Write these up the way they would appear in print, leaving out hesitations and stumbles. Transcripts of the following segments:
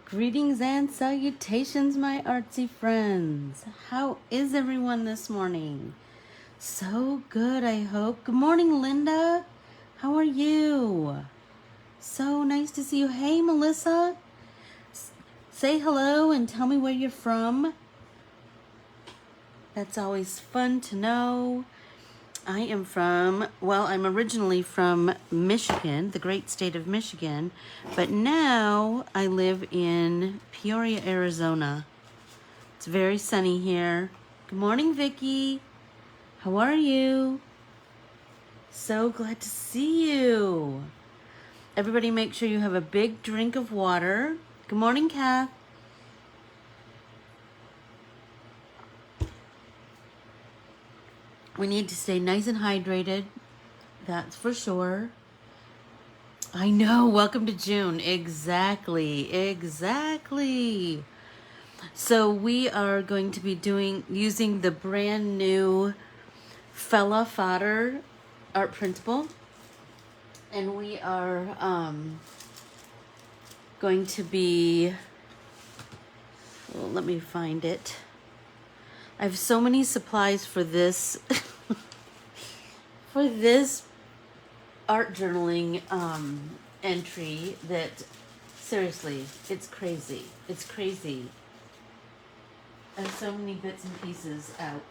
Greetings and salutations, my artsy friends. How is everyone this morning? So good, I hope. Good morning, Linda. How are you? So nice to see you. Hey, Melissa. Say hello and tell me where you're from. That's always fun to know. I'm originally from Michigan, the great state of Michigan, but now I live in Peoria, Arizona. It's very sunny here. Good morning, Vicki. How are you? So glad to see you. Everybody make sure you have a big drink of water. Good morning, Kath. We need to stay nice and hydrated. That's for sure. I know. Welcome to June. Exactly. So we are going to be using the brand new fodder art printable, and we are going to be. Well, let me find it. I have so many supplies for this for this art journaling entry that seriously, it's crazy. I have so many bits and pieces out.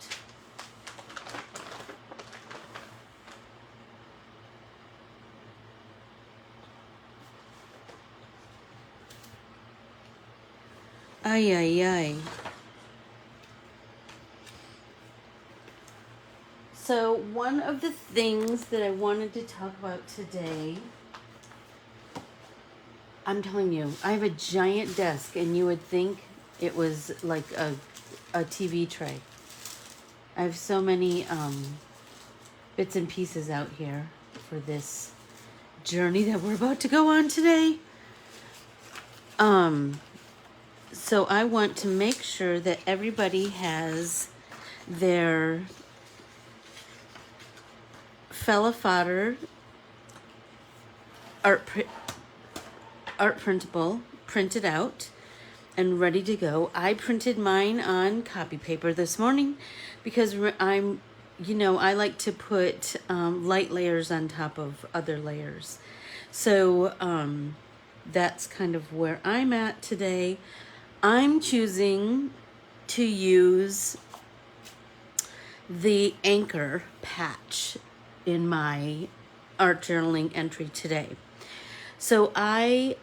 Ay. So one of the things that I wanted to talk about today, I'm telling you, I have a giant desk and you would think it was like a TV tray. I have so many bits and pieces out here for this journey that we're about to go on today. So I want to make sure that everybody has their fodder art printable printed out and ready to go. I printed mine on copy paper this morning because I like to put light layers on top of other layers. So that's kind of where I'm at today. I'm choosing to use the anchor patch in my art journaling entry today. So I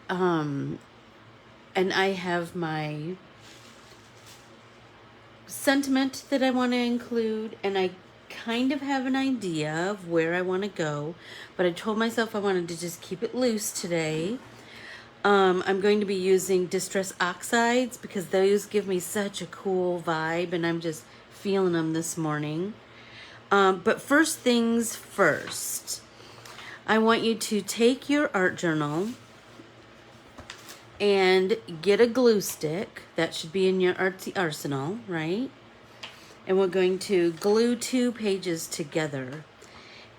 have my sentiment that I want to include, and I kind of have an idea of where I want to go, but I told myself I wanted to just keep it loose today. I'm going to be using distress oxides because those give me such a cool vibe, and I'm just feeling them this morning. But first things first, I want you to take your art journal and get a glue stick. That should be in your artsy arsenal, right? And we're going to glue 2 pages together.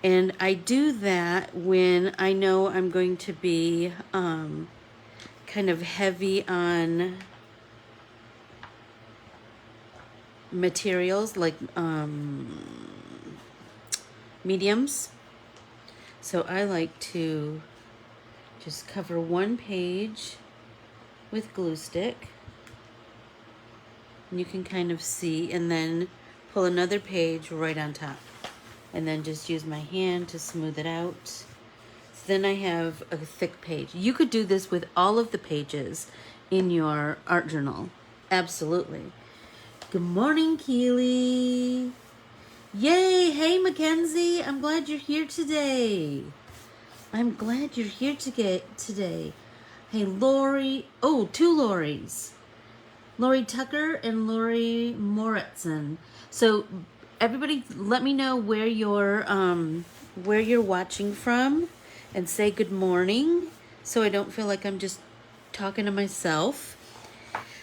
And I do that when I know I'm going to be kind of heavy on materials like mediums. So I like to just cover 1 page with glue stick. And you can kind of see, and then pull another page right on top. And then just use my hand to smooth it out. So then I have a thick page. You could do this with all of the pages in your art journal. Absolutely. Good morning, Keely. Yay! Hey, Mackenzie. I'm glad you're here today. Today. Hey, Lori. Oh, 2 Loris. Lori Tucker and Lori Moritzen. So, everybody, let me know where you're watching from, and say good morning, so I don't feel like I'm just talking to myself.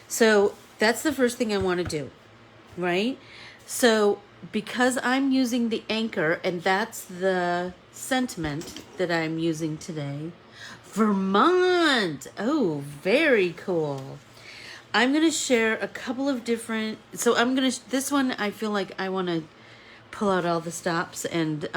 So that's the first thing I want to do, right? So because I'm using the anchor, and that's the sentiment that I'm using today. Vermont. Oh, very cool. I'm going to share a couple of different, so this one I feel like I want to pull out all the stops and,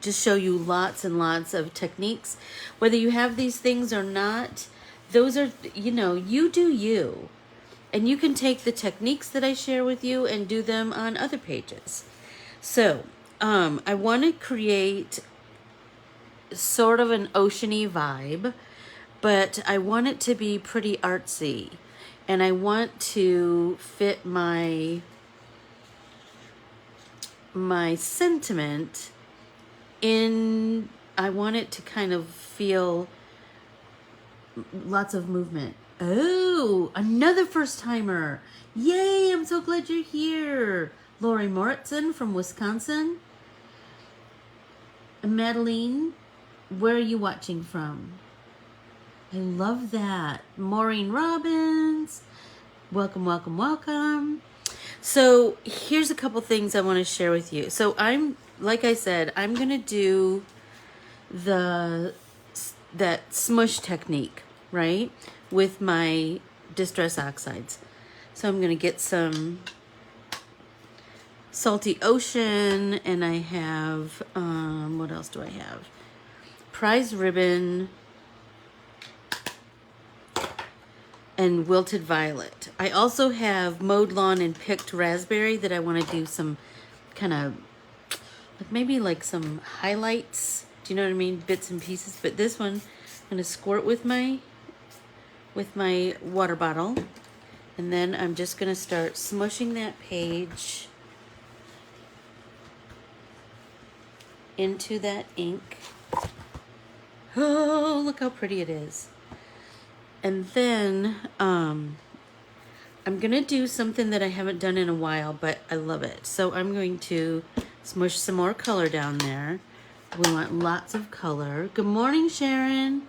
just show you lots and lots of techniques. Whether you have these things or not, those are, you do you. And you can take the techniques that I share with you and do them on other pages. So, I want to create sort of an oceany vibe, but I want it to be pretty artsy. And I want to fit my sentiment in. I want it to kind of feel lots of movement. Oh, another first timer. Yay, I'm so glad you're here. Lori Moritzen from Wisconsin. Madeline, where are you watching from? I love that. Maureen Robbins. Welcome, welcome, welcome. So here's a couple things I want to share with you. So like I said, I'm going to do that smush technique, right? With my Distress Oxides. So I'm going to get some Salty Ocean, and I have, what else do I have? Prize Ribbon and Wilted Violet. I also have Mowed Lawn and Picked Raspberry that I want to do some kind of, maybe like some highlights. Do you know what I mean? Bits and pieces. But this one, I'm going to squirt with my water bottle. And then I'm just going to start smushing that page into that ink. Oh, look how pretty it is. And then I'm going to do something that I haven't done in a while, but I love it. So I'm going to smush some more color down there. We want lots of color. Good morning, Sharon.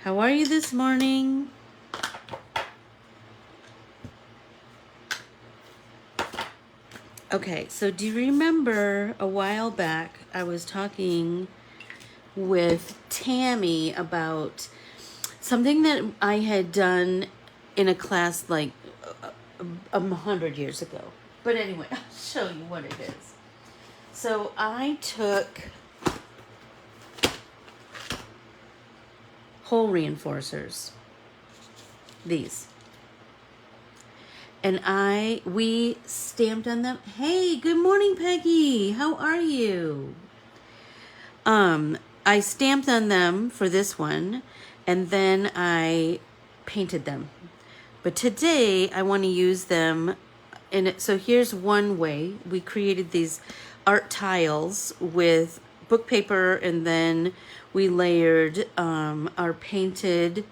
How are you this morning? Okay, so do you remember a while back I was talking with Tammy about something that I had done in a class like 100 years ago. But anyway, I'll show you what it is. So I took hole reinforcers, these. And we stamped on them. Hey, good morning, Peggy. How are you? I stamped on them for this one, and then I painted them. But today I want to use them in it. So here's one way. We created these art tiles with book paper, and then we layered our painted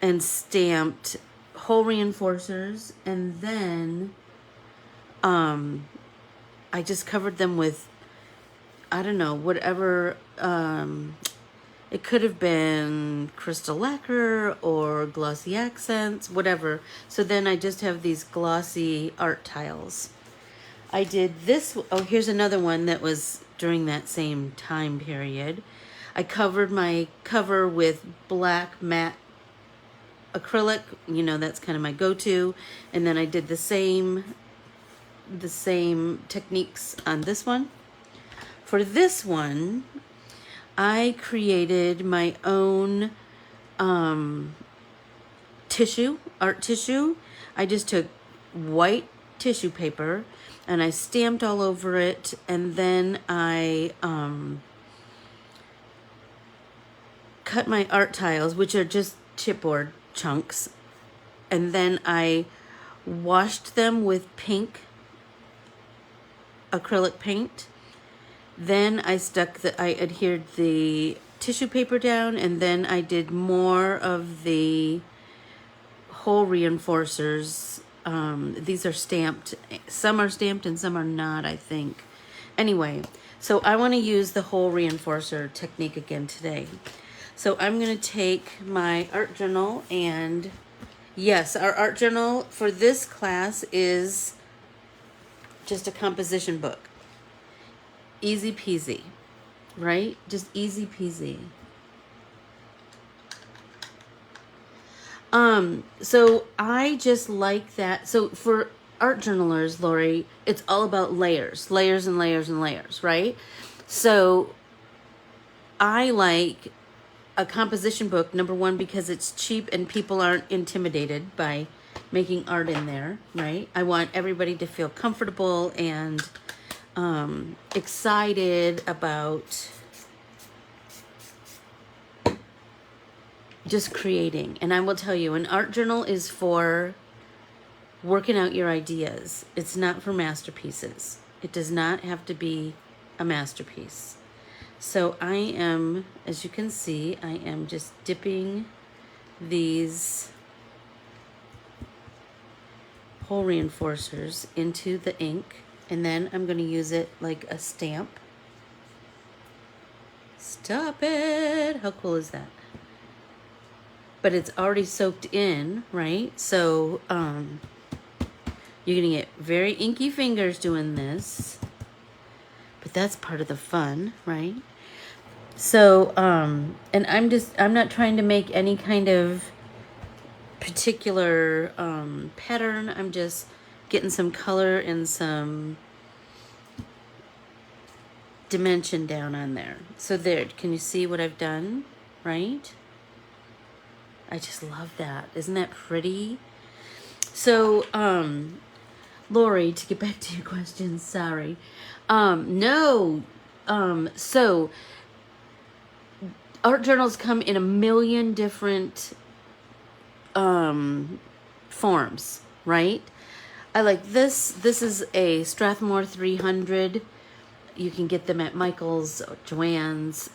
and stamped hole reinforcers, and then I just covered them with, I don't know, whatever, it could have been crystal lacquer or glossy accents, whatever. So then I just have these glossy art tiles. I did this, oh, here's another one that was during that same time period. I covered my cover with black matte acrylic, that's kind of my go-to. And then I did the same techniques on this one. For this one, I created my own art tissue. I just took white tissue paper and I stamped all over it, and then I cut my art tiles, which are just chipboard chunks, and then I washed them with pink acrylic paint. Then I adhered the tissue paper down, and then I did more of the hole reinforcers. These are stamped. Some are stamped and some are not, I think. Anyway, so I want to use the hole reinforcer technique again today. So I'm going to take my art journal, and yes, our art journal for this class is just a composition book. Easy peasy, right? Just easy peasy. So I just like that. So for art journalers, Lori, it's all about layers, layers and layers and layers, right? So I like a composition book, number one, because it's cheap and people aren't intimidated by making art in there, right? I want everybody to feel comfortable and excited about just creating. And I will tell you, an art journal is for working out your ideas. It's not for masterpieces. It does not have to be a masterpiece. So I am, as you can see, I am just dipping these hole reinforcers into the ink, and then I'm going to use it like a stamp. Stop it! How cool is that? But it's already soaked in, right? So you're gonna get very inky fingers doing this, but that's part of the fun, right? So and I'm not trying to make any kind of particular pattern. I'm just getting some color and some dimension down on there. So there, can you see what I've done, right? I just love that. Isn't that pretty? So, Lori, to get back to your question, sorry. So art journals come in a million different forms, right? I like this. This is a Strathmore 300. You can get them at Michael's, Joann's.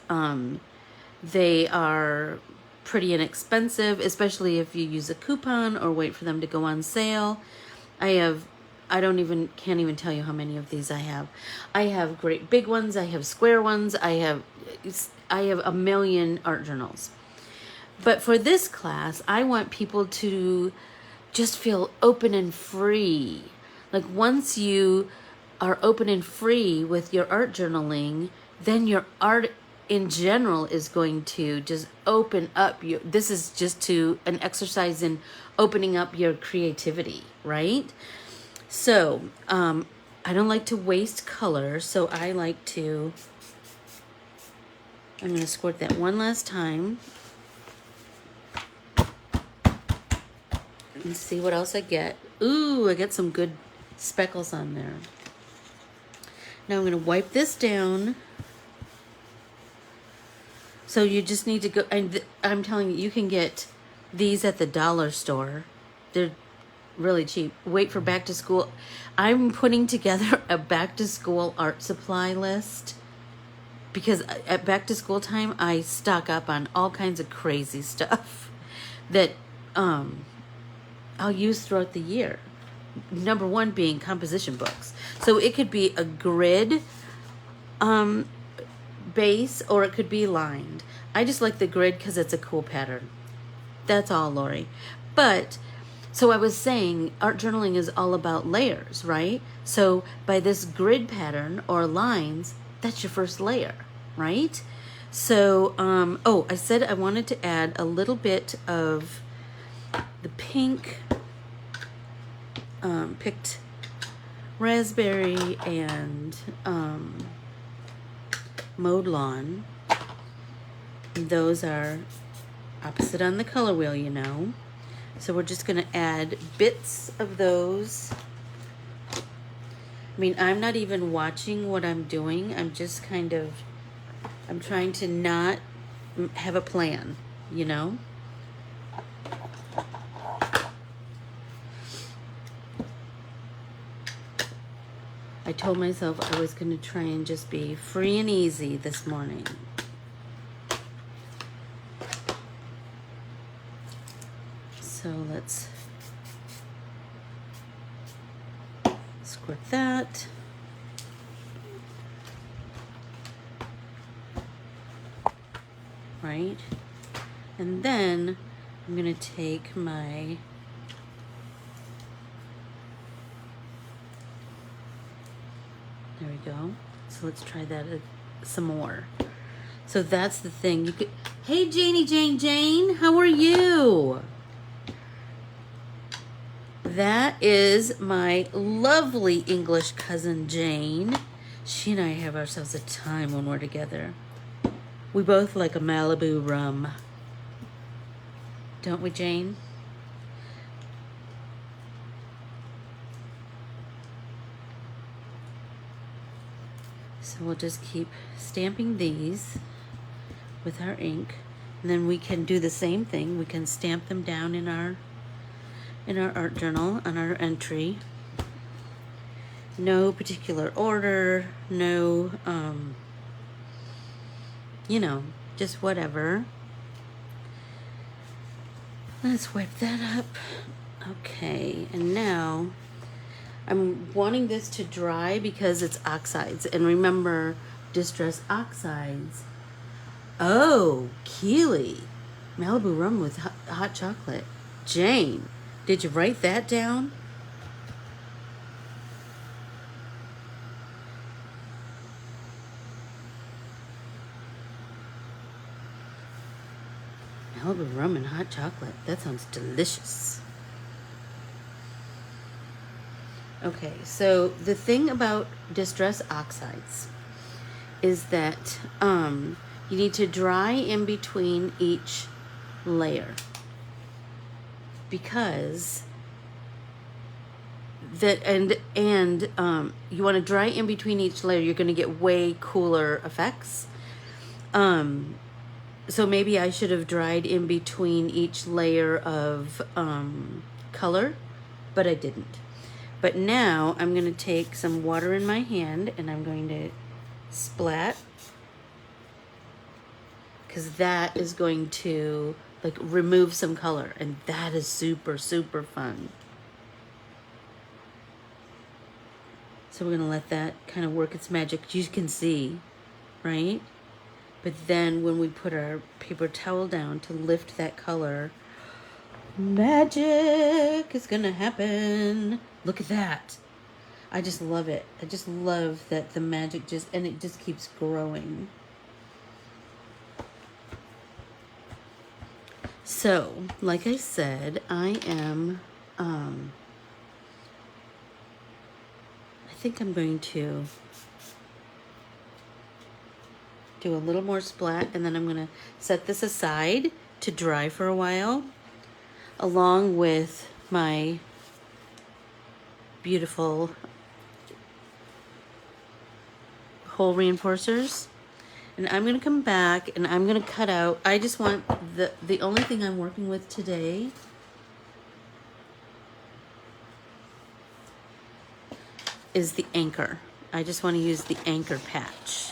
They are pretty inexpensive, especially if you use a coupon or wait for them to go on sale. can't even tell you how many of these I have. I have great big ones. I have square ones. I have a million art journals. But for this class, I want people to just feel open and free. Like once you are open and free with your art journaling, then your art in general is going to just open up. This is just an exercise in opening up your creativity, right? So I don't like to waste color, so I like to, I'm going to squirt that one last time and see what else I get. Ooh, I get some good speckles on there. Now I'm going to wipe this down. So you just need to go, and I'm telling you, you can get these at the dollar store. They're really cheap. Wait for back to school. I'm putting together a back to school art supply list because at back to school time, I stock up on all kinds of crazy stuff that I'll use throughout the year. Number one being composition books. So it could be a grid base, or it could be lined. I just like the grid because it's a cool pattern. That's all, Lori. But so I was saying art journaling is all about layers, right? So by this grid pattern or lines, that's your first layer, right? So I said I wanted to add a little bit of the pink picked raspberry and mowed lawn. Those are opposite on the color wheel, you know. So we're just going to add bits of those. I mean, I'm not even watching what I'm doing. I'm just I'm trying to not have a plan, you know. I told myself I was going to try and just be free and easy this morning. So let's squirt that. Right? And then I'm going to take my So let's try that some more. So that's the thing. You could. Hey, Jane, how are you? That is my lovely English cousin Jane. She and I have ourselves a time when we're together. We both like a Malibu rum. Don't we, Jane? So we'll just keep stamping these with our ink, and then we can do the same thing. We can stamp them down in our art journal on our entry. No particular order, no you know, just whatever. Let's wipe that up. Okay, and now I'm wanting this to dry because it's oxides. And remember, distress oxides. Oh, Keely. Malibu rum with hot chocolate. Jane, did you write that down? Malibu rum and hot chocolate. That sounds delicious. Okay, so the thing about distress oxides is that you need to dry in between each layer, because that you want to dry in between each layer. You're going to get way cooler effects. So maybe I should have dried in between each layer of color, but I didn't. But now I'm going to take some water in my hand and I'm going to splat, because that is going to like remove some color, and that is super, super fun. So we're going to let that kind of work its magic. You can see, right? But then when we put our paper towel down to lift that color, magic is going to happen. Look at that. I just love it. I just love that the magic and it just keeps growing. So, like I said, I think I'm going to do a little more splat, and then I'm going to set this aside to dry for a while, along with my beautiful hole reinforcers. And I'm going to come back and I'm going to cut out. I just want the only thing I'm working with today is the anchor. I just want to use the anchor patch.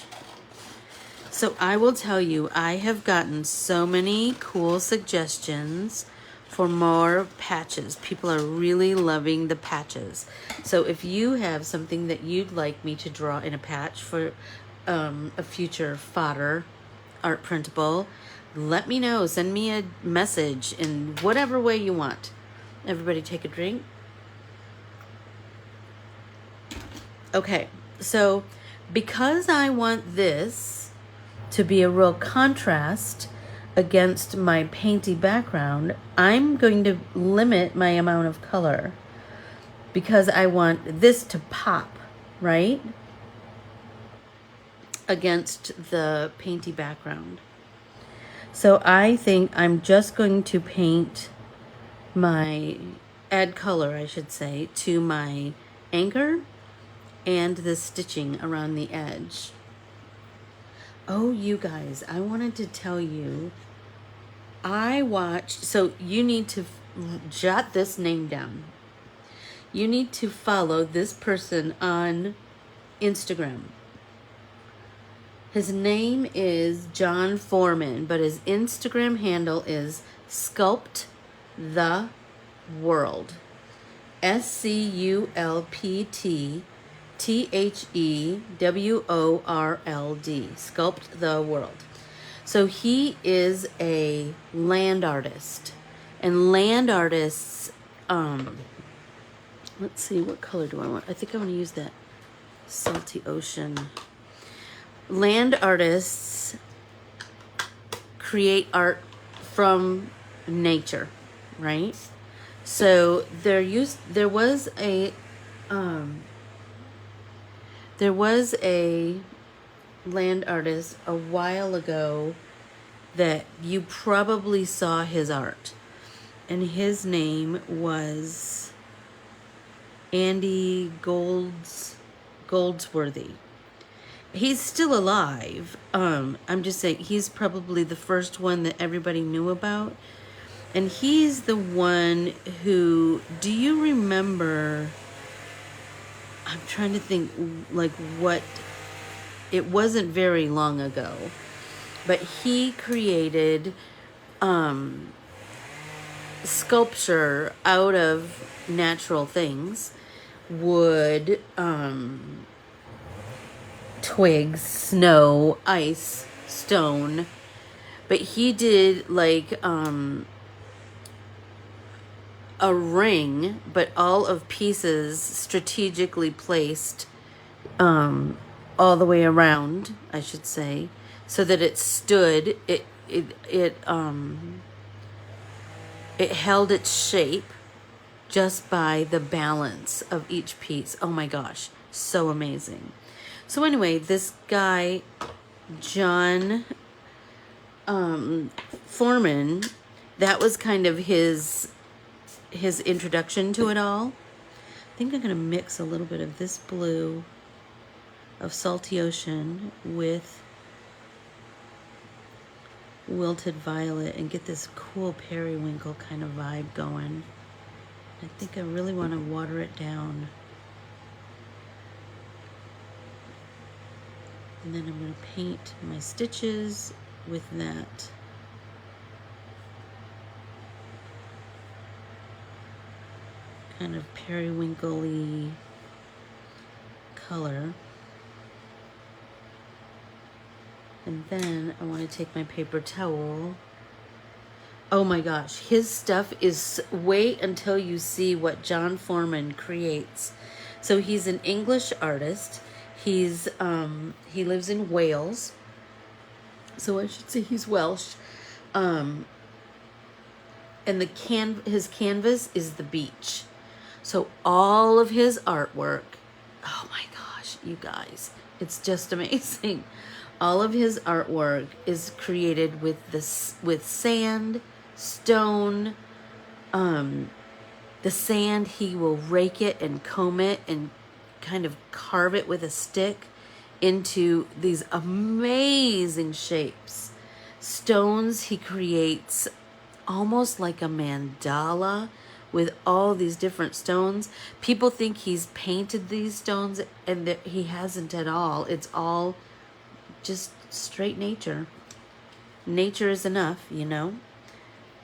So I will tell you, I have gotten so many cool suggestions for more patches. People are really loving the patches. So if you have something that you'd like me to draw in a patch for a future fodder art printable, let me know. Send me a message in whatever way you want. Everybody take a drink. Okay, so because I want this to be a real contrast against my painty background, I'm going to limit my amount of color because I want this to pop, right, against the painty background. So I think I'm just going to add color, I should say, to my anchor and the stitching around the edge. Oh, you guys, I wanted to tell you, so you need to jot this name down. You need to follow this person on Instagram. His name is John Foreman, but his Instagram handle is Sculpt the World. SCULPT THEWORLD, Sculpt the World. So he is a land artist, and land artists, let's see, what color do I want? I think I want to use that Salty Ocean. land artists create art from nature, right? So there was a land artist a while ago that you probably saw his art, and his name was Andy Goldsworthy. He's still alive. I'm just saying he's probably the first one that everybody knew about. And he's the one who, do you remember, I'm trying to think like what, it wasn't very long ago, but he created sculpture out of natural things, wood, twigs, snow, ice, stone. But he did like a ring, but all of pieces strategically placed all the way around, I should say, so that it stood. It held its shape just by the balance of each piece. Oh my gosh, so amazing. So anyway, this guy, John Foreman, that was kind of his introduction to it all. I think I'm going to mix a little bit of this blue of Salty Ocean with Wilted Violet and get this cool periwinkle kind of vibe going. I think I really want to water it down. And then I'm going to paint my stitches with that kind of periwinkle-y color. And then I want to take my paper towel. Oh my gosh, his stuff is, wait until you see what John Foreman creates. So he's an English artist. He lives in Wales. So I should say he's Welsh. And his canvas is the beach. So all of his artwork, oh my gosh, you guys, it's just amazing. All of his artwork is created with sand, stone. The sand, he will rake it and comb it and kind of carve it with a stick into these amazing shapes. Stones, he creates almost like a mandala with all these different stones. People think he's painted these stones, and that he hasn't at all. It's all just straight nature. Nature is enough, you know.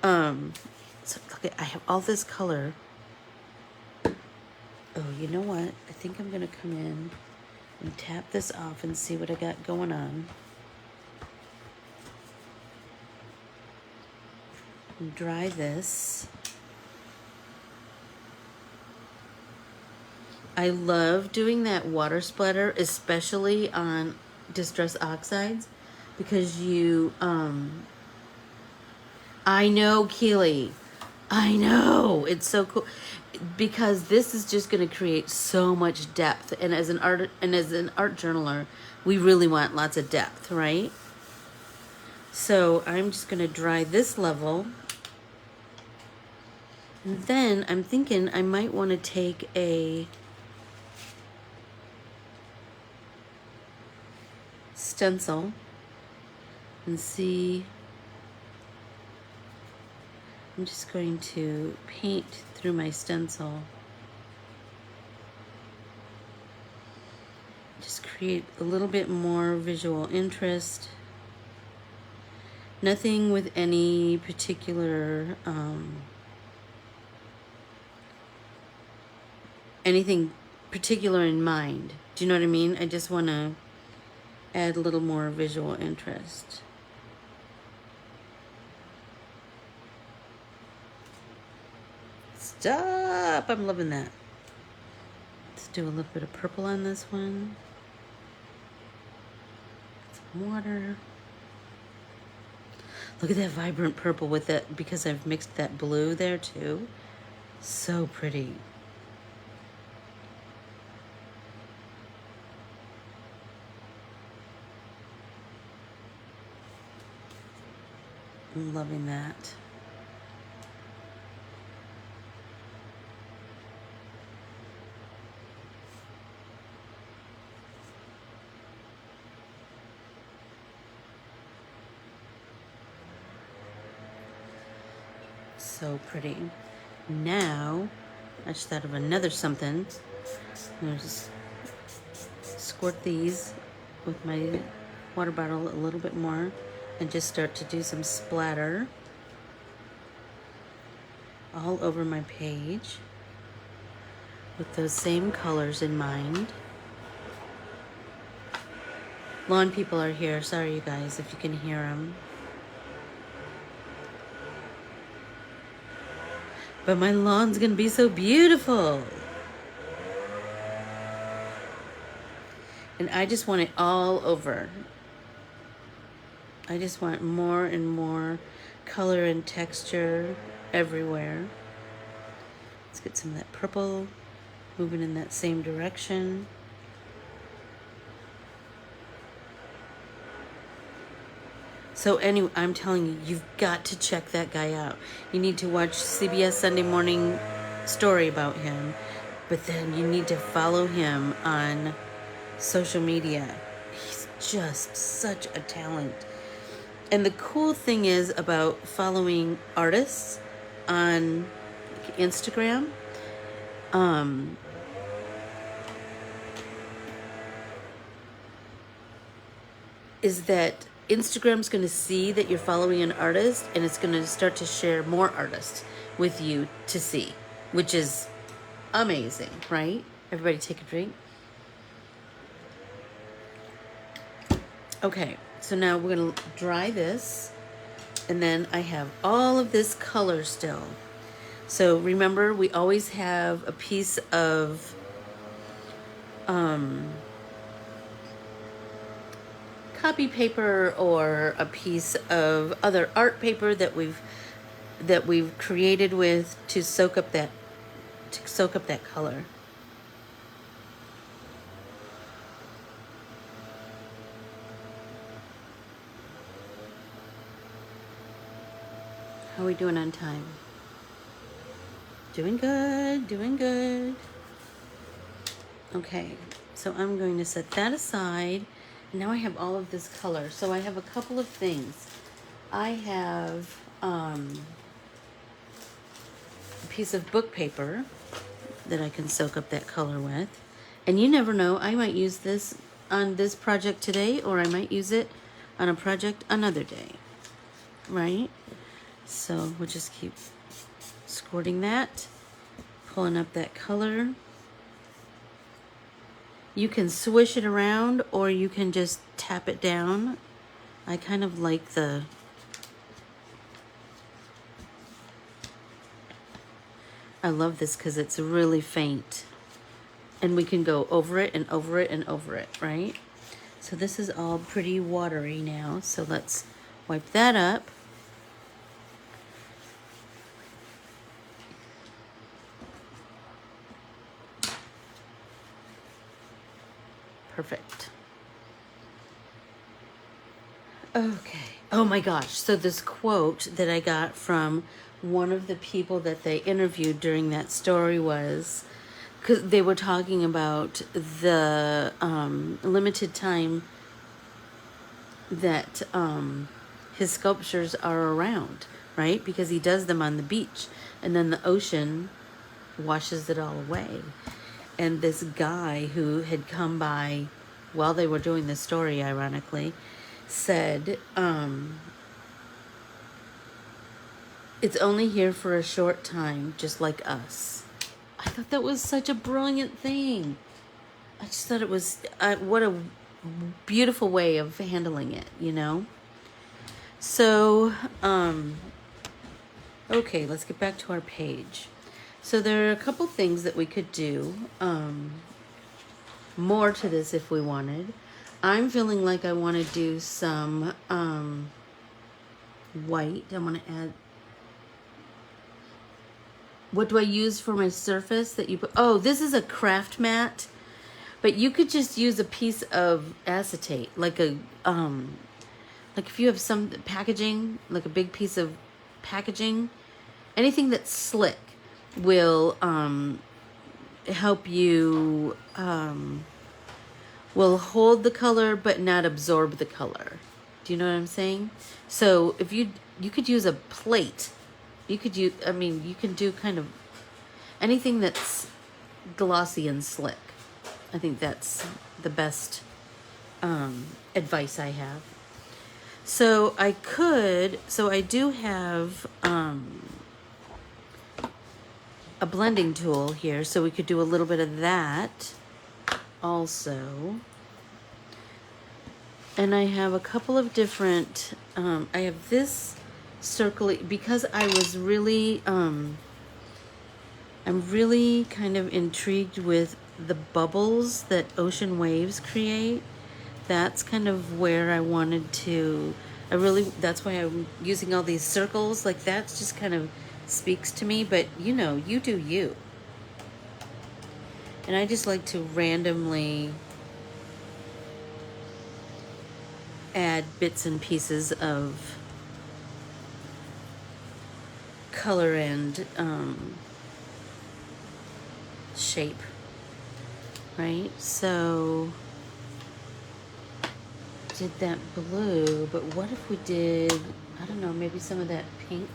So look at, I have all this color. Oh, you know what? I think I'm gonna come in and tap this off and see what I got going on. And dry this. I love doing that water splatter, especially on Distress Oxides, because you, I know, Keely, I know, it's so cool, because this is just going to create so much depth, and as an art journaler, we really want lots of depth, right? So I'm just going to dry this level, and then I'm thinking I might want to take a stencil and see. I'm just going to paint through my stencil. Just create a little bit more visual interest. Nothing with any particular anything particular in mind. Do you know what I mean? I just want to add a little more visual interest. Stop! I'm loving that. Let's do a little bit of purple on this one. water. Look at that vibrant purple with it, because I've mixed that blue there too. So pretty. I'm loving that. So pretty. Now, I just thought of another something. I'm gonna just squirt these with my water bottle a little bit more and just start to do some splatter all over my page with those same colors in mind. Lawn people are here. Sorry, you guys, if you can hear them. But my lawn's gonna be so beautiful. And I just want it all over. I just want more and more color and texture everywhere. Let's get some of that purple moving in that same direction. So anyway, I'm telling you, you've got to check that guy out. You need to watch CBS Sunday Morning story about him, but then you need to follow him on social media. He's just such a talent. And the cool thing is about following artists on Instagram, is that Instagram's going to see that you're following an artist, and it's going to start to share more artists with you to see, which is amazing, right? Everybody take a drink. Okay, so now we're going to dry this, and then I have all of this color still. So remember, we always have a piece of copy paper or a piece of other art paper that we've created with to soak up that color. How are we doing on time? Doing good, doing good. Okay, so I'm going to set that aside. Now I have all of this color. So I have a couple of things. I have a piece of book paper that I can soak up that color with. And you never know, I might use this on this project today, or I might use it on a project another day, right? So we'll just keep squirting that, pulling up that color. You can swish it around, or you can just tap it down. I kind of like I love this because it's really faint. And we can go over it and over it and over it, right? So this is all pretty watery now. So let's wipe that up. Perfect. Okay. Oh my gosh. So this quote that I got from one of the people that they interviewed during that story was, because they were talking about the limited time that his sculptures are around, right? Because he does them on the beach, and then the ocean washes it all away. And this guy who had come by while they were doing the story, ironically, said, it's only here for a short time, just like us. I thought that was such a brilliant thing. I just thought it was, what a beautiful way of handling it, you know? So, okay, let's get back to our page. So there are a couple things that we could do, more to this if we wanted. I'm feeling like I want to do some white. I want to add. What do I use for my surface that you put? Oh, this is a craft mat, but you could just use a piece of acetate, like a like if you have some packaging, like a big piece of packaging, anything that's slick will help you will hold the color but not absorb the color. Do you know what I'm saying? So if you could use a plate, you could use, I mean, you can do kind of anything that's glossy and slick. I think that's the best advice I have. So I do have a blending tool here, so we could do a little bit of that also. And I have a couple of different, I have this circle, because I was really, I'm really kind of intrigued with the bubbles that ocean waves create. That's kind of where I wanted to, that's why I'm using all these circles. Like, that's just kind of speaks to me, but you know, you do you. And I just like to randomly add bits and pieces of color and shape, right? So did that blue, but what if we did, I don't know, maybe some of that pink?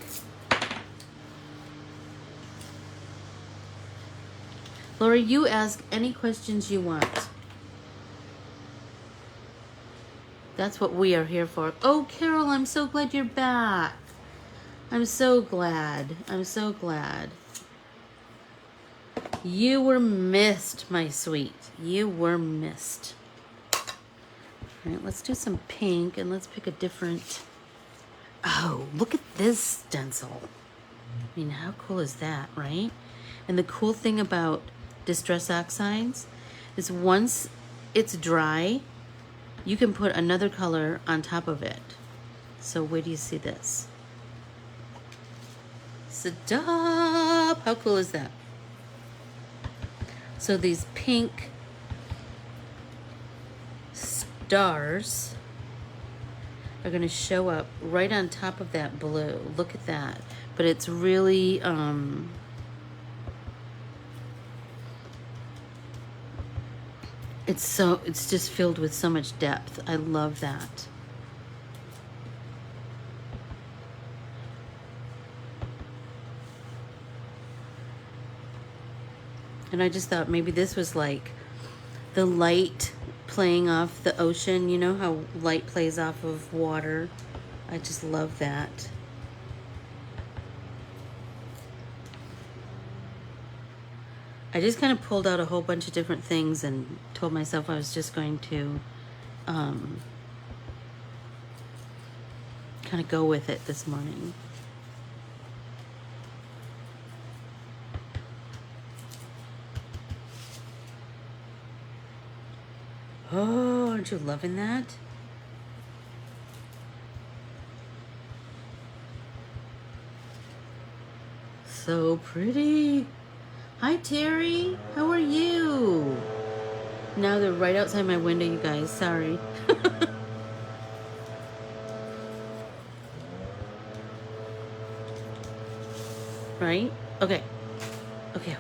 Lori, you ask any questions you want. That's what we are here for. Oh, Carol, I'm so glad you're back. I'm so glad. I'm so glad. You were missed, my sweet. You were missed. All right, let's do some pink, and let's pick a different... Oh, look at this stencil. I mean, how cool is that, right? And the cool thing about Distress Oxides is once it's dry, you can put another color on top of it. So where do you see this? Stop! How cool is that? So these pink stars are going to show up right on top of that blue. Look at that. But it's really it's just filled with so much depth. I love that. And I just thought maybe this was like the light playing off the ocean. You know how light plays off of water? I just love that. I just kind of pulled out a whole bunch of different things and told myself I was just going to kind of go with it this morning. Oh, aren't you loving that? So pretty. Hi, Terry. How are you? Now they're right outside my window, you guys. Sorry. Right? Okay. Okay.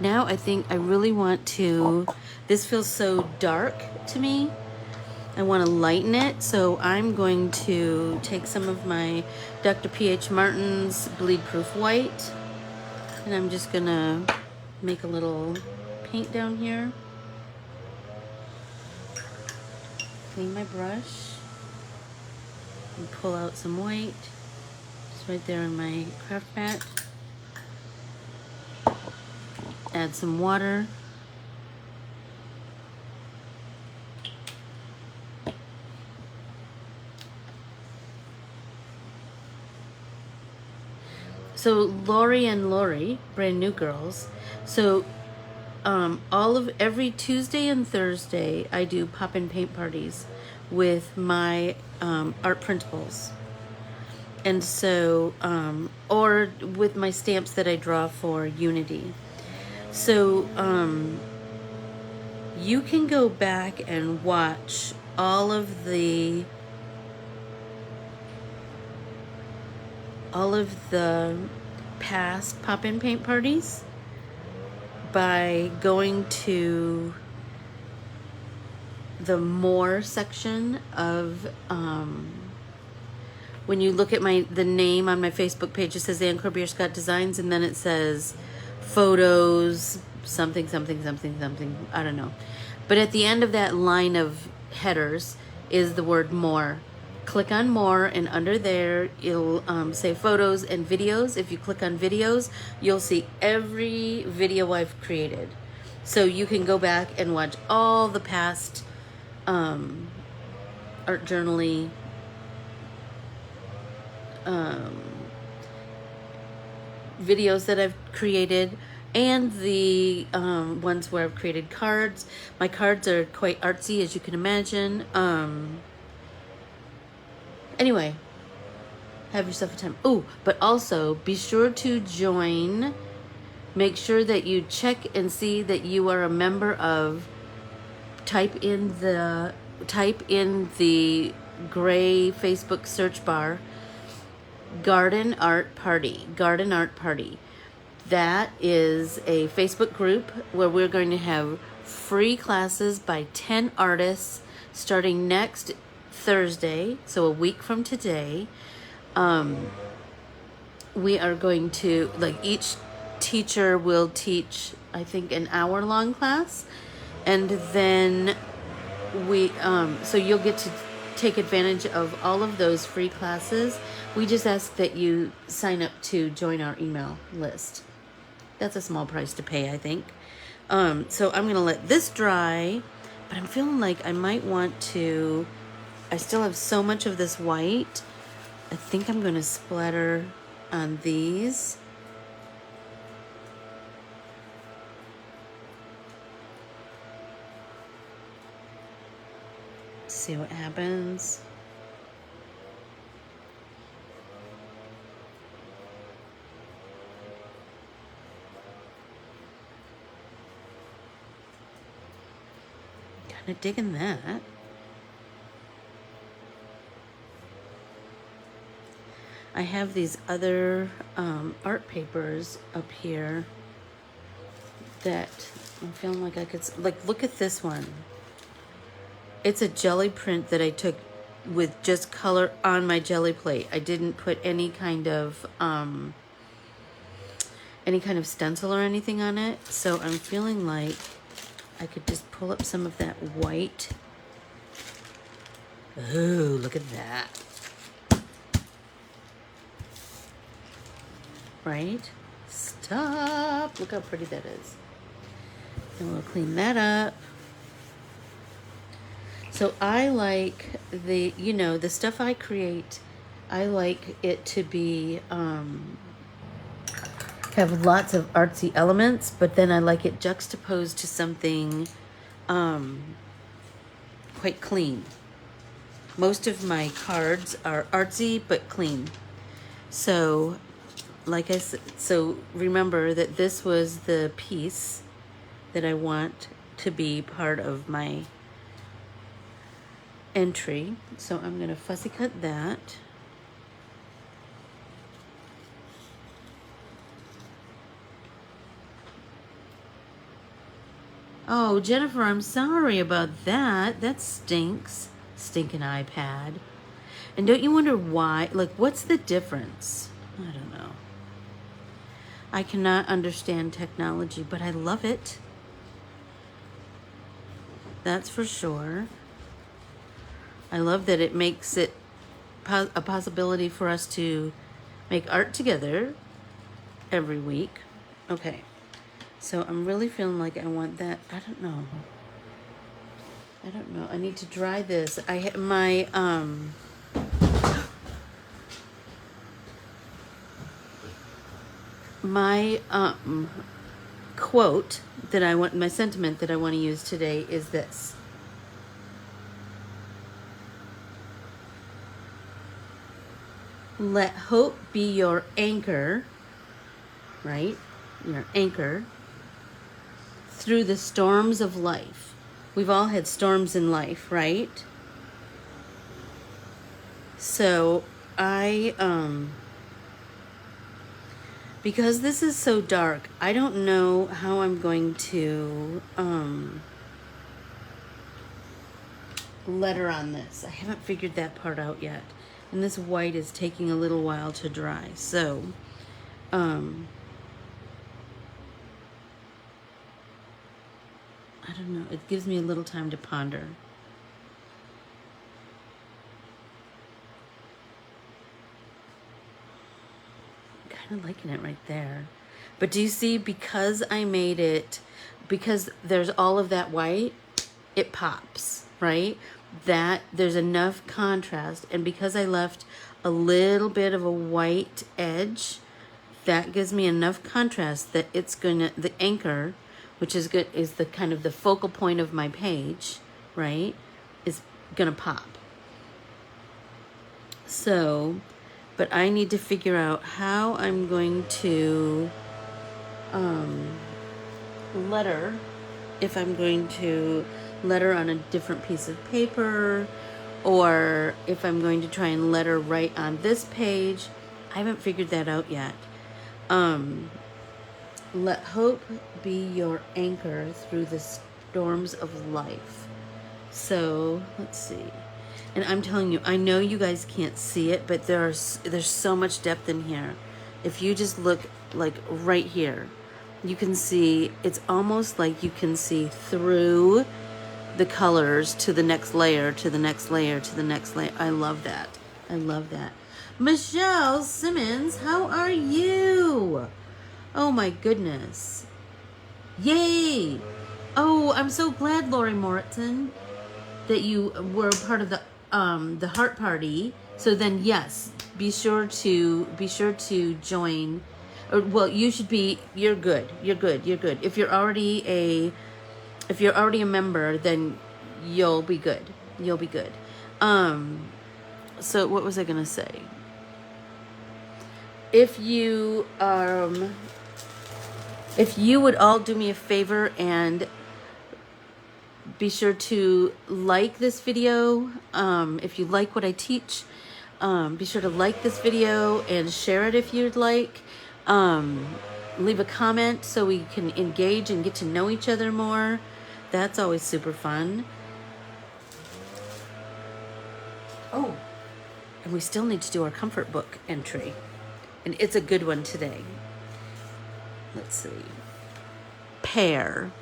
Now I think I really want to... This feels so dark to me. I want to lighten it, so I'm going to take some of my Dr. P.H. Martin's Bleed Proof White, and I'm just going to make a little paint down here. Clean my brush and pull out some white. Just right there on my craft mat. Add some water. So Lori and Lori, brand new girls. So every Tuesday and Thursday, I do pop-in paint parties with my art printables. And so, or with my stamps that I draw for Unity. So, you can go back and watch all of the past pop-in paint parties by going to the more section of when you look at the name on my Facebook page, it says Ann Corbiere-Scott Designs, and then it says photos, something, something, something, something, I don't know. But at the end of that line of headers is the word more. Click on more, and under there, it'll say photos and videos. If you click on videos, you'll see every video I've created. So you can go back and watch all the past art journaling videos that I've created, and the ones where I've created cards. My cards are quite artsy, as you can imagine. Anyway, have yourself a time. Oh, but also be sure to join. Make sure that you check and see that you are a member of. Type in the gray Facebook search bar, Garden Art Party. Garden Art Party. That is a Facebook group where we're going to have free classes by 10 artists starting next Thursday, so a week from today. We are going to, each teacher will teach, I think, an hour-long class, and then so you'll get to take advantage of all of those free classes. We just ask that you sign up to join our email list. That's a small price to pay, I think. So I'm going to let this dry, but I'm feeling like I might want to. I still have so much of this white. I think I'm going to splatter on these. See what happens. Kind of digging that. I have these other art papers up here that I'm feeling like I could, look at this one. It's a jelly print that I took with just color on my jelly plate. I didn't put any kind of stencil or anything on it. So I'm feeling like I could just pull up some of that white. Ooh, look at that. Right? Stop. Look how pretty that is. And we'll clean that up. So I like the stuff I create, I like it to be, have lots of artsy elements, but then I like it juxtaposed to something quite clean. Most of my cards are artsy but clean. So, like I said, so remember that this was the piece that I want to be part of my entry. So I'm going to fussy cut that. Oh, Jennifer, I'm sorry about that. That stinks. Stinking iPad. And don't you wonder why? What's the difference? I don't know. I cannot understand technology, but I love it. That's for sure. I love that it makes it a possibility for us to make art together every week. Okay. So I'm really feeling like I want that. I don't know. I need to dry this. I have my quote that I want, my sentiment that I want to use today is this. Let hope be your anchor, right? Your anchor through the storms of life. We've all had storms in life, right? So because this is so dark, I don't know how I'm going to letter on this. I haven't figured that part out yet. And this white is taking a little while to dry. So, I don't know. It gives me a little time to ponder. I'm kind of liking it right there. But do you see, because I made it, because there's all of that white, it pops, right? That there's enough contrast, and because I left a little bit of a white edge, that gives me enough contrast that it's gonna, the anchor, which is good, is the kind of the focal point of my page, right, is gonna pop. So, but I need to figure out how I'm going to letter, if I'm going to letter on a different piece of paper, or if I'm going to try and letter right on this page. I haven't figured that out yet. Let hope be your anchor through the storms of life. So let's see. And I'm telling you, I know you guys can't see it, but there's so much depth in here. If you just look like right here, you can see, it's almost like you can see through the colors to the next layer, to the next layer, to the next layer. I love that. I love that. Michelle Simmons, how are you? Oh my goodness. Yay. Oh, I'm so glad, Lori Morrison, that you were part of the heart party. So then, yes, be sure to join. Or, well, you should be. You're good. You're good. You're good. If you're already a member, then you'll be good. You'll be good. So what was I gonna say? If you would all do me a favor and be sure to like this video. If you like what I teach, be sure to like this video and share it if you'd like. Leave a comment so we can engage and get to know each other more. That's always super fun. Oh, and we still need to do our comfort book entry. And it's a good one today. Let's see. Pair.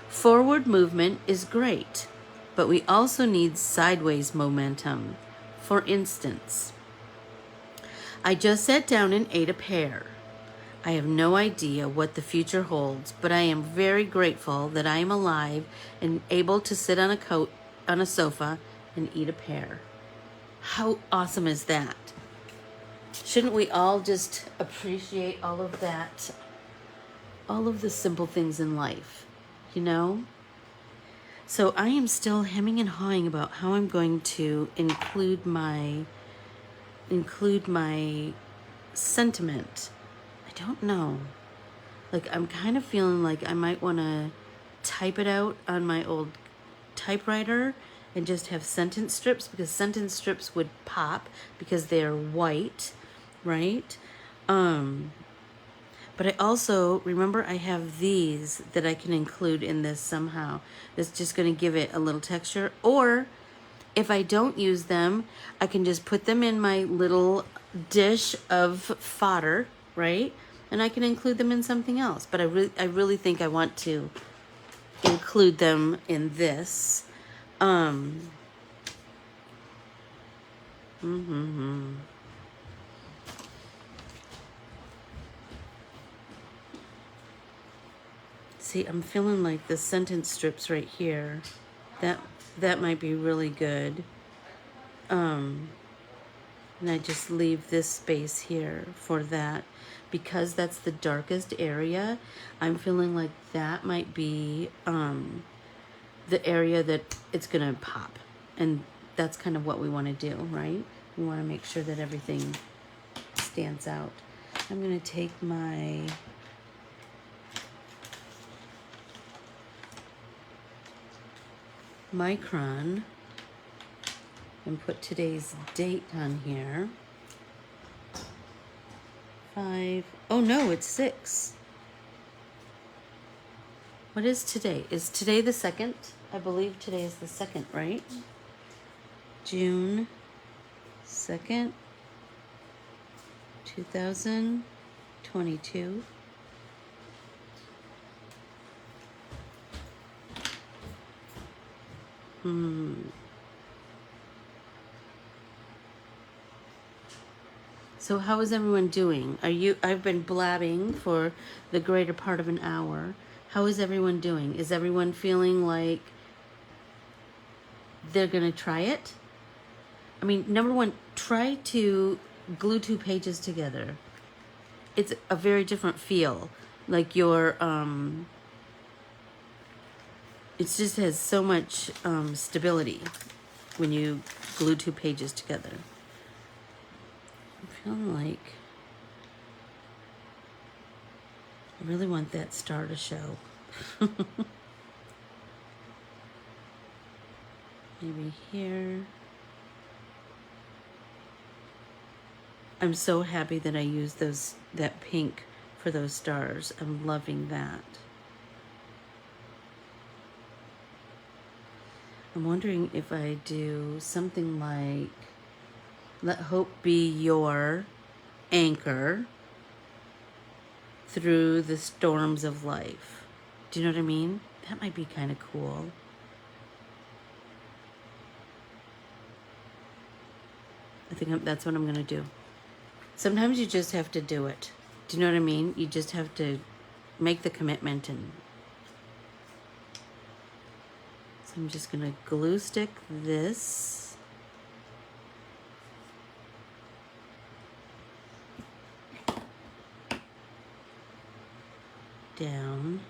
Forward movement is great, but we also need sideways momentum. For instance, I just sat down and ate a pear. I have no idea what the future holds, but I am very grateful that I am alive and able to sit on a sofa and eat a pear. How awesome is that? Shouldn't we all just appreciate all of that, all of the simple things in life, you know? So I am still hemming and hawing about how I'm going to include my sentiment. I don't know. Like, I'm kind of feeling like I might want to type it out on my old typewriter and just have sentence strips, because sentence strips would pop because they're white, right? But I also, remember, I have these that I can include in this somehow. It's just going to give it a little texture. Or if I don't use them, I can just put them in my little dish of fodder, right? And I can include them in something else. But I really think I want to include them in this. See, I'm feeling like the sentence strips right here. That might be really good. And I just leave this space here for that. because that's the darkest area, I'm feeling like that might be the area that it's gonna pop. And that's kind of what we want to do, right? We want to make sure that everything stands out. I'm gonna take my micron and put today's date on here. 5, oh no, it's 6. What is today? Is today the 2nd? I believe today is the 2nd, right? June 2nd, 2022. So how is everyone doing? I've been blabbing for the greater part of an hour. How is everyone doing? Is everyone feeling like they're gonna try it? I mean, number one, try to glue 2 pages together. It's a very different feel. Like your, it just has so much stability when you glue 2 pages together. I'm feeling like I really want that star to show. Maybe here. I'm so happy that I used that pink for those stars. I'm loving that. I'm wondering if I do something like, let hope be your anchor through the storms of life. Do you know what I mean? That might be kind of cool. I think that's what I'm gonna do. Sometimes you just have to do it. Do you know what I mean? You just have to make the commitment. And so I'm just gonna glue stick this down.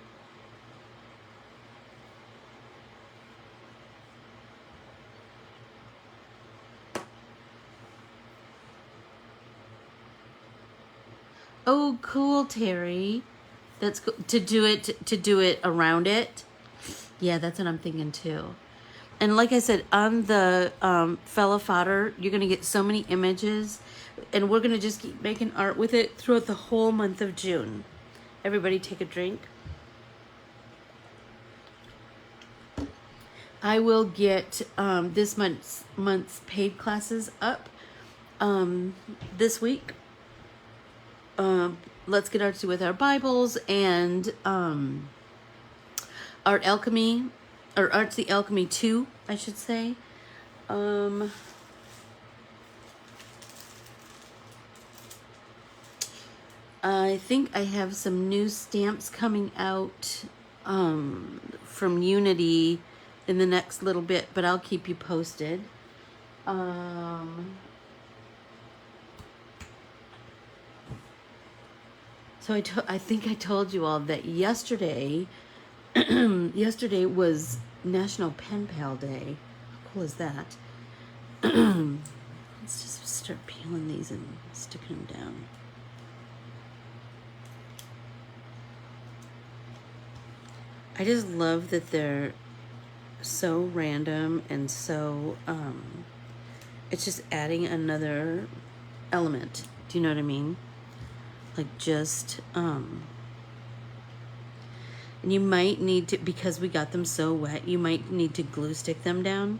Oh, cool, Terry. That's cool. To do it around it. Yeah, that's what I'm thinking too. And like I said, on the fodder, you're gonna get so many images, and we're gonna just keep making art with it throughout the whole month of June. Everybody take a drink. I will get this month's paid classes up this week. Let's Get Artsy with Our Bibles and Art Alchemy, or Artsy Alchemy 2, I should say. I think I have some new stamps coming out from Unity in the next little bit, but I'll keep you posted. So I think I told you all that yesterday was National Pen Pal Day. How cool is that? Let's just start peeling these and sticking them down. I just love that they're so random and so, it's just adding another element. Do you know what I mean? Like just, and you might need to, because we got them so wet, you might need to glue stick them down.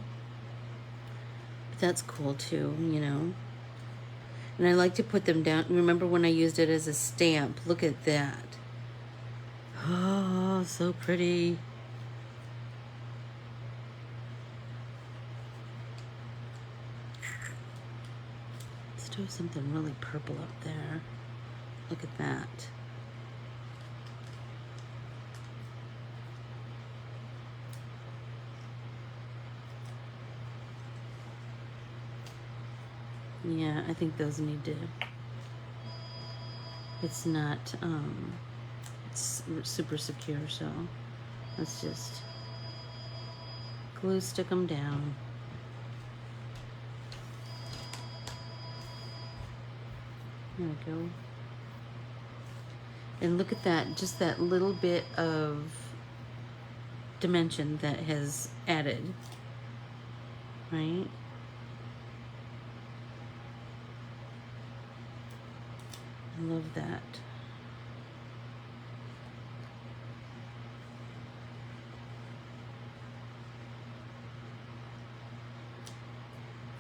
But that's cool too, you know? And I like to put them down. Remember when I used it as a stamp? Look at that. Oh, so pretty. Let's do something really purple up there. Look at that. Yeah, I think those need to It's not, it's super secure, so let's just glue stick them down. There we go. And look at that, just that little bit of dimension that has added, right? I love that.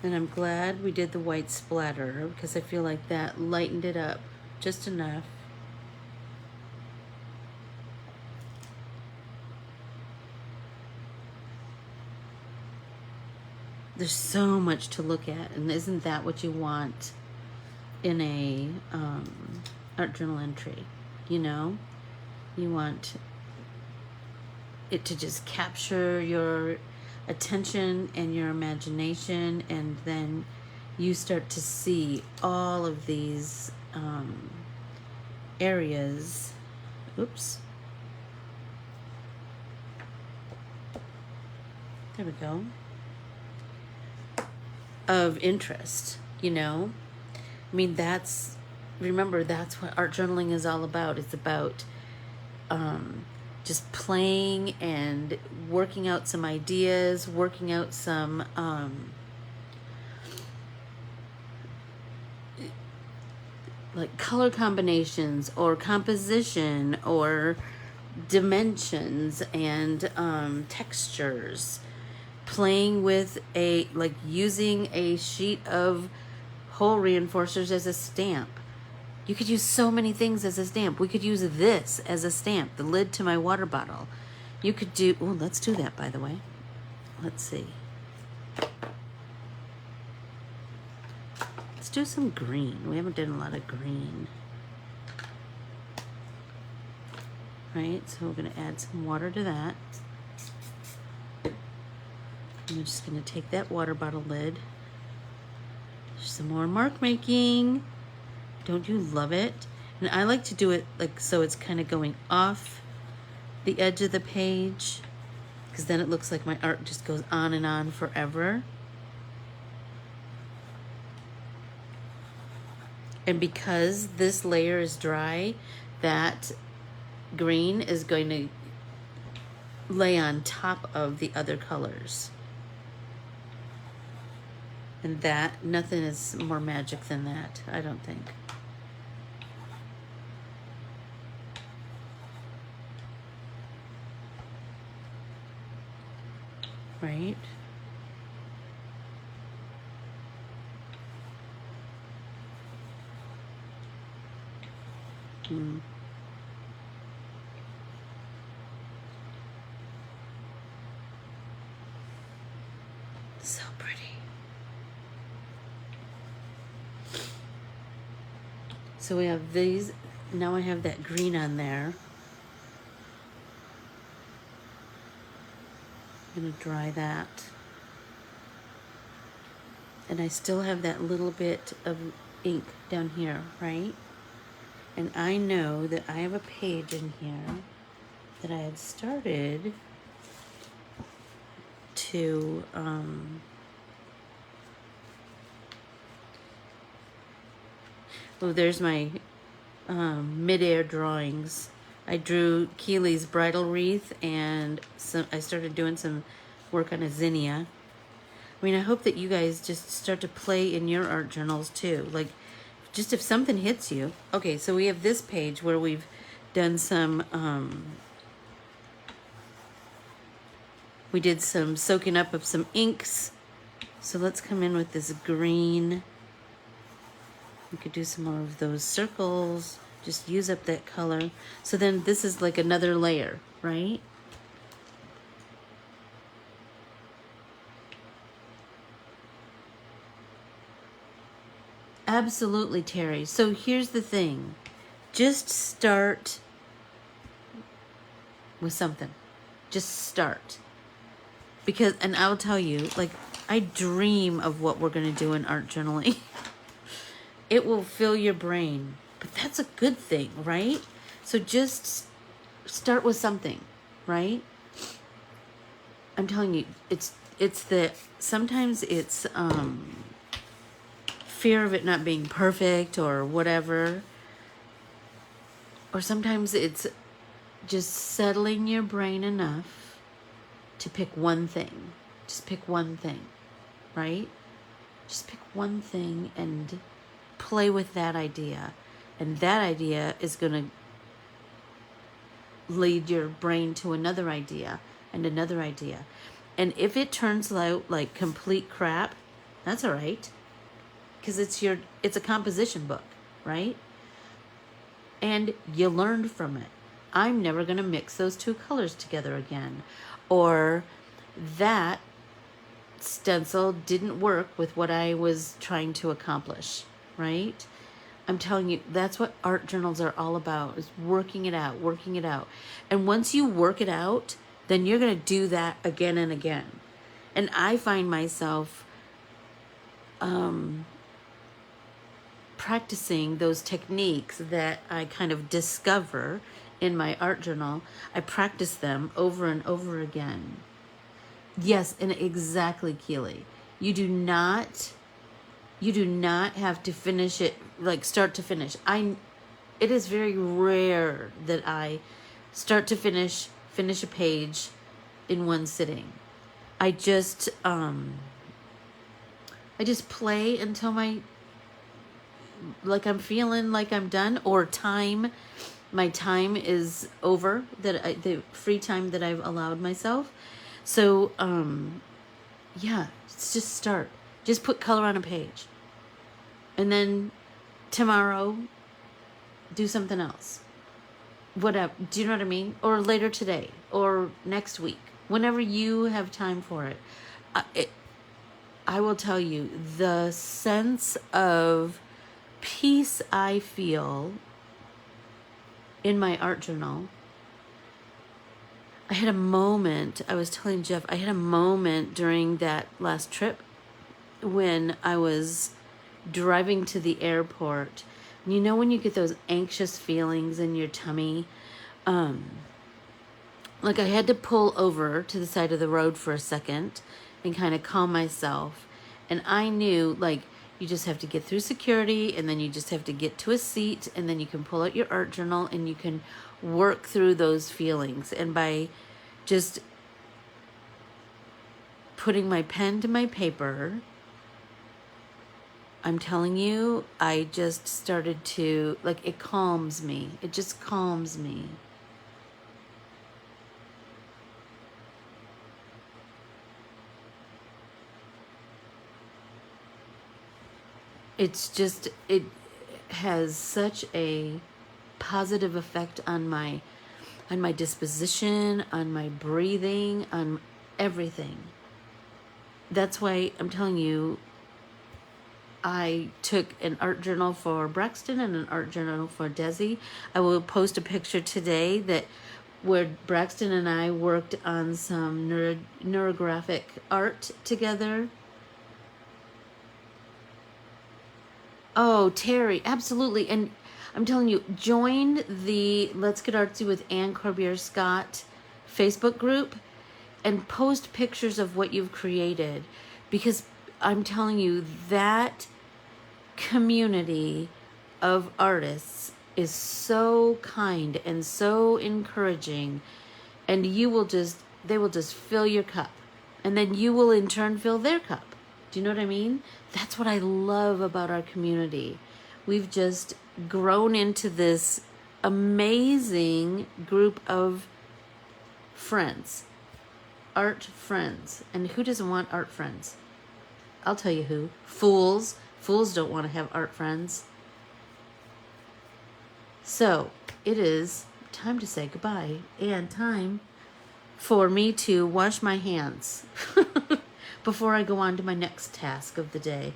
And I'm glad we did the white splatter because I feel like that lightened it up just enough. There's so much to look at, and isn't that what you want in a art journal entry? You know, you want it to just capture your attention and your imagination, and then you start to see all of these areas. Oops. There we go. Of interest, you know? I mean, remember, that's what art journaling is all about. It's about just playing and working out some ideas, working out some like color combinations or composition or dimensions and textures. Playing with using a sheet of hole reinforcers as a stamp. You could use so many things as a stamp. We could use this as a stamp, the lid to my water bottle. You could do, oh, let's do that, by the way. Let's see. Let's do some green. We haven't done a lot of green. Right, so we're gonna add some water to that. I'm just going to take that water bottle lid. Some more mark making. Don't you love it? And I like to do it like so it's kind of going off the edge of the page, because then it looks like my art just goes on and on forever. And because this layer is dry, that green is going to lay on top of the other colors. And that, nothing is more magic than that, I don't think. Right? So pretty. So we have these, now I have that green on there. I'm gonna dry that. And I still have that little bit of ink down here, right? And I know that I have a page in here that I had started to, oh, there's my mid-air drawings. I drew Keely's bridal wreath, and I started doing some work on a zinnia. I mean, I hope that you guys just start to play in your art journals too. Like, just if something hits you. Okay, so we have this page where we've done some, we did some soaking up of some inks. So let's come in with this green. We could do some more of those circles. Just use up that color. So then this is like another layer, right? Absolutely, Terry. So here's the thing. Just start with something. Just start. Because, and I'll tell you, like, I dream of what we're going to do in art journaling. It will fill your brain. But that's a good thing, right? So just start with something, right? I'm telling you, sometimes it's fear of it not being perfect or whatever. Or sometimes it's just settling your brain enough to pick one thing. Just pick one thing, right? Just pick one thing and play with that idea. And that idea is going to lead your brain to another idea and another idea. And if it turns out like complete crap, that's all right. Because it's a composition book, right? And you learned from it. I'm never going to mix those two colors together again. Or that stencil didn't work with what I was trying to accomplish, right? I'm telling you, that's what art journals are all about, is working it out, working it out. And once you work it out, then you're going to do that again and again. And I find myself practicing those techniques that I kind of discover in my art journal. I practice them over and over again. Yes, and exactly, Keely. You do not have to finish it like start to finish. It is very rare that I start to finish a page in one sitting. I just play until I'm feeling like I'm done, or my time is over, the free time that I've allowed myself. So yeah, just start. Just put color on a page. And then tomorrow do something else. Whatever. Do you know what I mean? Or later today or next week, whenever you have time for it. I will tell you, the sense of peace I feel in my art journal. I had a moment, I was telling Jeff, I had a moment during that last trip when I was driving to the airport. You know when you get those anxious feelings in your tummy? Like I had to pull over to the side of the road for a second and kind of calm myself. And I knew, like, you just have to get through security, and then you just have to get to a seat, and then you can pull out your art journal and you can work through those feelings. And by just putting my pen to my paper, I'm telling you, I just started to, like, it calms me. It just calms me. It's just, it has such a positive effect on my disposition, on my breathing, on everything. That's why I'm telling you, I took an art journal for Braxton and an art journal for Desi. I will post a picture today where Braxton and I worked on some neurographic art together. Oh, Terry, absolutely. And I'm telling you, join the Let's Get Artsy with Anne Corbiere-Scott Facebook group and post pictures of what you've created, because I'm telling you, that community of artists is so kind and so encouraging, and they will just fill your cup, and then you will in turn fill their cup. Do you know what I mean? That's what I love about our community. We've just grown into this amazing group of friends, art friends. And who doesn't want art friends? I'll tell you who. Fools. Fools don't want to have art friends. So it is time to say goodbye, and time for me to wash my hands before I go on to my next task of the day.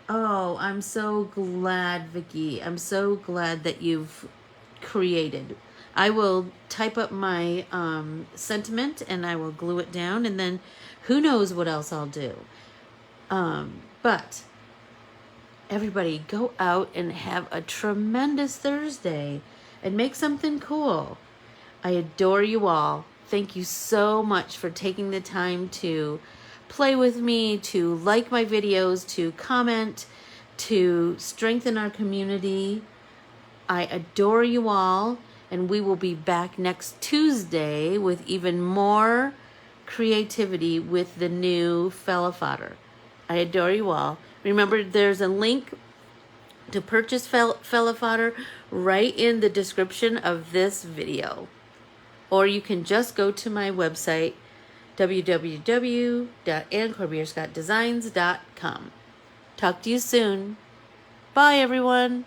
Oh, I'm so glad, Vicki. I'm so glad that you've created. I will type up my sentiment and I will glue it down, and then who knows what else I'll do. But everybody, go out and have a tremendous Thursday and make something cool. I adore you all. Thank you so much for taking the time to play with me, to like my videos, to comment, to strengthen our community. I adore you all, and we will be back next Tuesday with even more creativity with the new fodder. I adore you all. Remember, there's a link to purchase fodder right in the description of this video. Or you can just go to my website, www.Corbiere-Scott Designs.com. Talk to you soon. Bye, everyone.